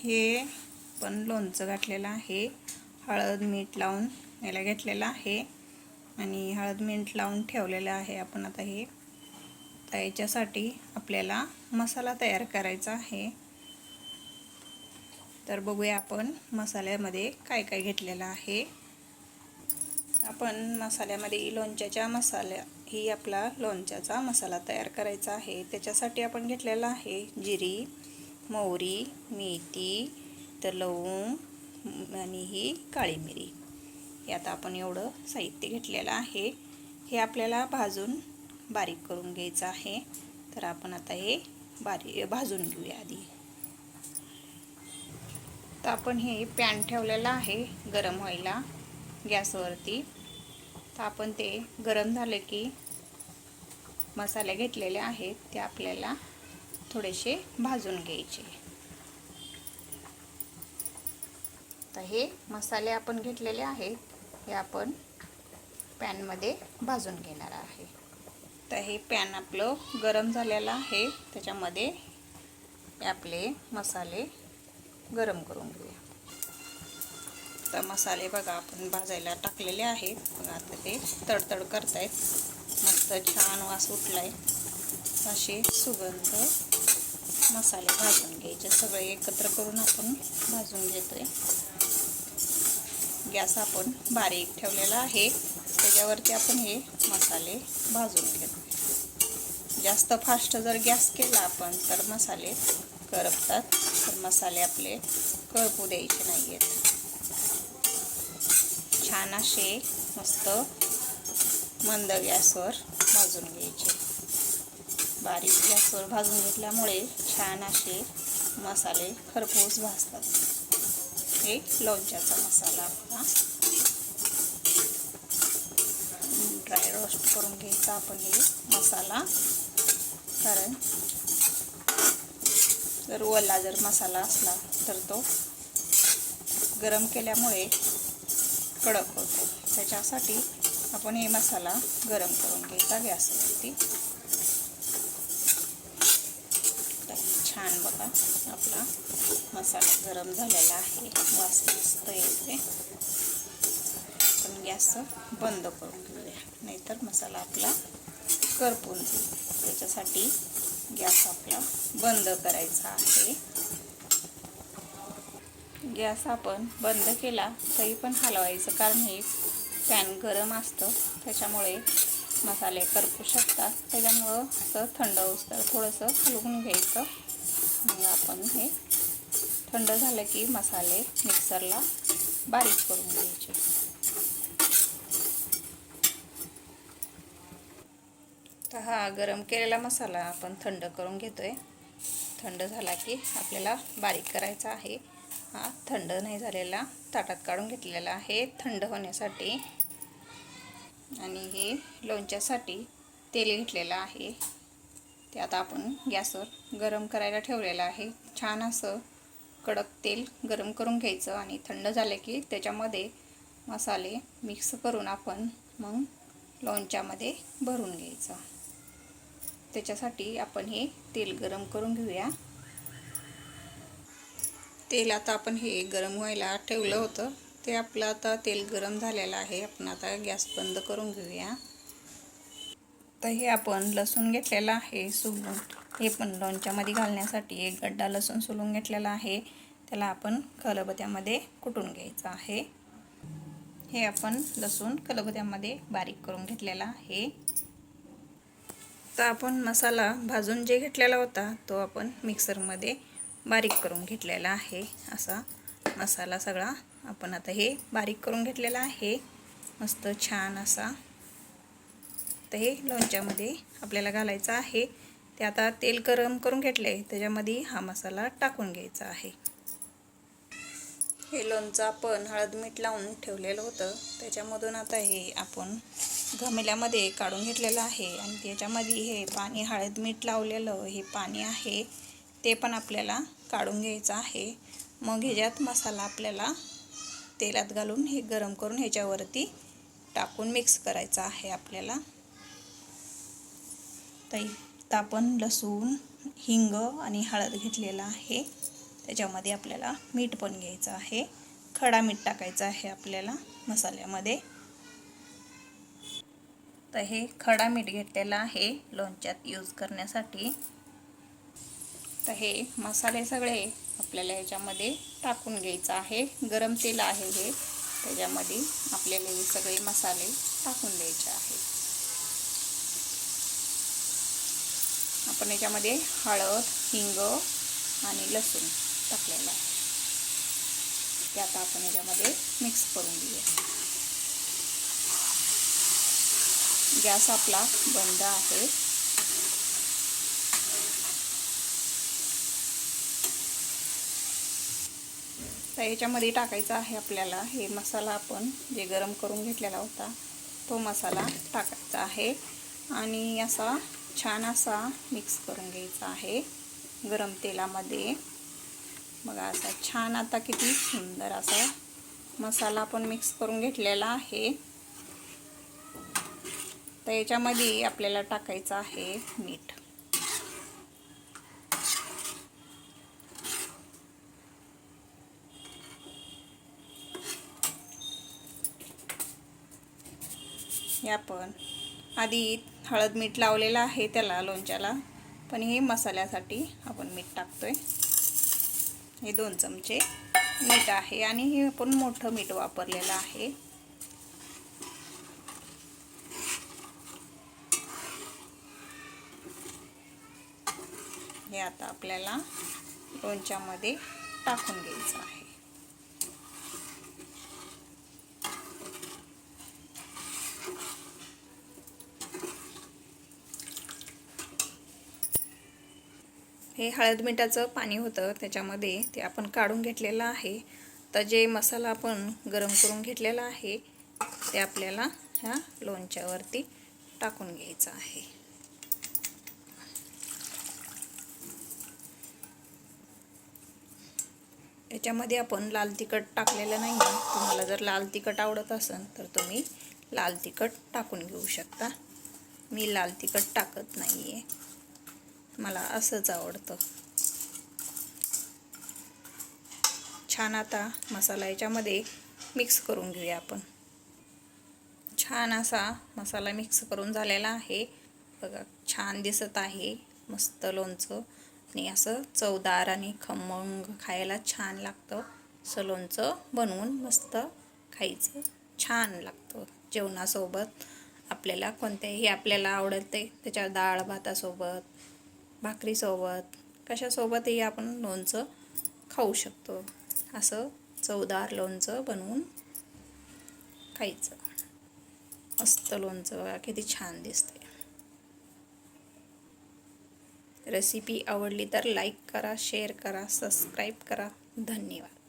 हे पण लोणचं घातलेलं आहे, हळद मीठ लावून याला घेतलेलं आहे आणि हळद मीठ लावून ठेवलेलं आहे आपण. आता हे याच्यासाठी आपल्याला मसाला तयार करायचा आहे. तर बघूया आपण मसाल्यामध्ये काय काय घेतलेलं आहे. आपण मसाल्यामध्ये लोणच्याच्या मसाल्या ही आपला लोणच्याचा मसाला तयार करायचा आहे. त्याच्यासाठी आपण घेतलेला आहे जिरी, मोहरी, मेथी, तर लवंग आणि ही काळी मिरी. हे आता आपण एवढं साहित्य घेतलेलं आहे. हे आपल्याला भाजून बारीक करून घ्यायचं आहे. तर आपण आता हे भाजून घेऊया आधी. तर आपण हे पॅन ठेवलेलं आहे गरम व्हायला गॅसवरती. तर आपण ते गरम झाले की मसाले घेतलेले आहेत ते आपल्याला थोडेसे भाजून घ्यायचे. तर हे मसाले आपण घेतलेले आहेत हे आपण पॅनमध्ये भाजून घेणार आहे. तर हे पॅन आपलं गरम झालेलं आहे. त्याच्यामध्ये आपले मसाले गरम करून घेऊया. तर मसाले बघा आपण भाजायला टाकलेले आहेत. बघा आता ते तडतड करतायत. मस्त छान वास उठलाय. असे सुगंध मसाले भाजून घ्यायचे. सगळे एकत्र करून आपण भाजून घेतोय. गॅस आपण बारीक ठेवलेला आहे. त्याच्यावरती आपण हे मसाले भाजून घेतोय. जास्त फास्ट जर गॅस केला आपण तर मसाले करपतात. तर मसाले आपले करपू द्यायचे नाहीयेत. छान असे मस्त मंद गॅसवर भाजून घ्यायचे. बारीक गॅसवर भाजून घेतल्यामुळे छान असे मसाले खरपूस भाजतात. हे लोणच्याचा मसाला आपला ड्राय रोस्ट करून घ्यायचा आपण हे मसाला. कारण जर ओला जर मसाला असला तर तो गरम केल्यामुळे कडक होतो. त्याच्यासाठी आपण हे मसाला गरम करून घ्यायचा गॅसवरती. छान बघा आपला मसाला गरम झालेला आहे. वास मस्त येते. आपण गॅस बंद करून घेऊया नाहीतर मसाला आपला करपून जाईल. त्याच्यासाठी गॅस आपला बंद करायचा आहे. गॅस आपण बंद केला तरी पण हलवायचं, कारण हे पॅन गरम असतं त्याच्यामुळे मसाले करपू शकतात. त्याच्यामुळं असं थंड होतं थोडंसं हलवून घ्यायचं. मग आपण हे थंड झालं की मसाले मिक्सरला बारीक करून घ्यायचे. तर हा गरम केलेला मसाला आपण थंड करून घेतोय. थंड झाला की आपल्याला बारीक करायचा आहे. हा थंड नाही झालेला ताटात काढून घेतलेला आहे थंड होण्यासाठी. आणि हे लोणच्यासाठी तेल घेतलेलं आहे. ते आता आपण गॅसवर गरम करायला ठेवलेलं आहे. छान असं कडक तेल गरम करून घ्यायचं आणि थंड झाले की त्याच्यामध्ये मसाले मिक्स करून आपण मग लोणच्यामध्ये भरून घ्यायचं. त्याच्यासाठी आपण हे तेल गरम करून घेऊया. तेल आता आपण हे गरम व्हायला ठेवलं होतं ते आपलं आता तेल गरम झालेलं आहे. आपण आता गॅस बंद करून घेऊया. तर हे आपण लसूण घेतलेलं आहे सोलून. हे पण लोणच्यामध्ये घालण्यासाठी एक गड्डा लसूण सोलून घेतलेला आहे. त्याला आपण खलबत्त्यामध्ये कुटून घ्यायचं आहे. हे आपण लसूण खलबत्त्यामध्ये बारीक करून घेतलेला आहे. तर आपण मसाला भाजून जे घेतलेला होता तो आपण मिक्सरमध्ये बारीक करून घेतलेला आहे. असा मसाला सगळा आपण आता हे बारीक करून घेतलेला आहे मस्त छान असा. तर हे लोणच्यामध्ये आपल्याला घालायचं आहे. ते आता तेल गरम करून घेतले त्याच्यामध्ये हा मसाला टाकून घ्यायचा आहे. हे लोणचं आपण हळद मीठ लावून ठेवलेलं होतं त्याच्यामधून आता हे आपण घमेल्यामध्ये काढून घेतलेलं आहे. आणि त्याच्यामध्ये हे पाणी हळद मीठ लावलेलं हे पाणी आहे ते पण आपल्याला काढून घ्यायचं आहे. मग ह्याच्यात मसाला आपल्याला तेलात घालून हे गरम करून ह्याच्यावरती टाकून मिक्स करायचा आहे आपल्याला. तर आपण लसूण हिंग आणि हळद घेतलेला आहे. त्याच्यामध्ये आपल्याला मीठ पण घ्यायचं आहे, खडा मीठ टाकायचं आहे आपल्याला मसाल्यामध्ये. तर हे खडा मीठ घेतलेलं आहे लोणच्यात यूज करण्यासाठी. तर हे मसाले सगळे आपल्याला याच्यामध्ये टाकून घ्यायचं आहे. गरम तेल आहे हे, त्याच्यामध्ये आपल्याला हे सगळे मसाले टाकून द्यायचे आहेत. आपण याच्यामध्ये हळद, हिंग आणि लसूण टाकलेला आहे. ते आता आपण याच्यामध्ये मिक्स करून घेऊया. गॅस आपला बंद आहे. तर याच्यामध्ये टाकायचा आहे आपल्याला हे मसाला, आपण जे गरम करून घेतलेला होता तो मसाला टाकायचा आहे आणि असा छान असा मिक्स करून घ्यायचा आहे गरम तेलामध्ये. बघा असा छान आता किती सुंदर असा मसाला आपण मिक्स करून घेतलेला आहे. तर याच्यामध्ये आपल्याला टाकायचं आहे मीठ. हे आपण आधी हळद मीठ लावलेलं आहे त्याला लोणच्याला, पण हे मसाल्यासाठी आपण मीठ टाकतोय. हे 2 चमचे मीठ आहे आणि हे आपण मोठं मीठ वापरलेलं आहे. हे आता आपल्याला लोणच्यामध्ये टाकून घ्यायचं आहे. हे हळद मिठाचं पाणी होतं त्याच्यामध्ये, ते आपण काढून घेतलेलं आहे. तर जे मसाला आपण गरम करून घेतलेला आहे ते आपल्याला ह्या लोणच्यावरती टाकून घ्यायचं आहे. याच्यामध्ये आपण लाल तिखट टाकलेलं नाही आहे. तुम्हाला जर लाल तिखट आवडत असेल तर तुम्ही लाल तिखट टाकून घेऊ शकता. मी लाल तिखट टाकत नाही आहे, मला असंच आवडतं. छान आता मसाला याच्यामध्ये मिक्स करून घेऊया आपण. छान असा मसाला मिक्स करून झालेला आहे. बघा छान दिसत आहे मस्त लोणचं, आणि असं चवदार आणि खमंग खायला छान लागतं. असं लोणचं बनवून मस्त खायचं, छान लागतं जेवणासोबत. आपल्याला कोणत्याही आपल्याला आवडते त्याच्या डाळ भातासोबत, भाकरीसोबत, कशासोबतही आपण लोणचं खाऊ शकतो. असं चवदार लोणचं बनवून खायचं. मस्त लोणचं किती छान दिसते. रेसिपी आवडली तर लाईक करा, शेअर करा, सबस्क्राईब करा. धन्यवाद.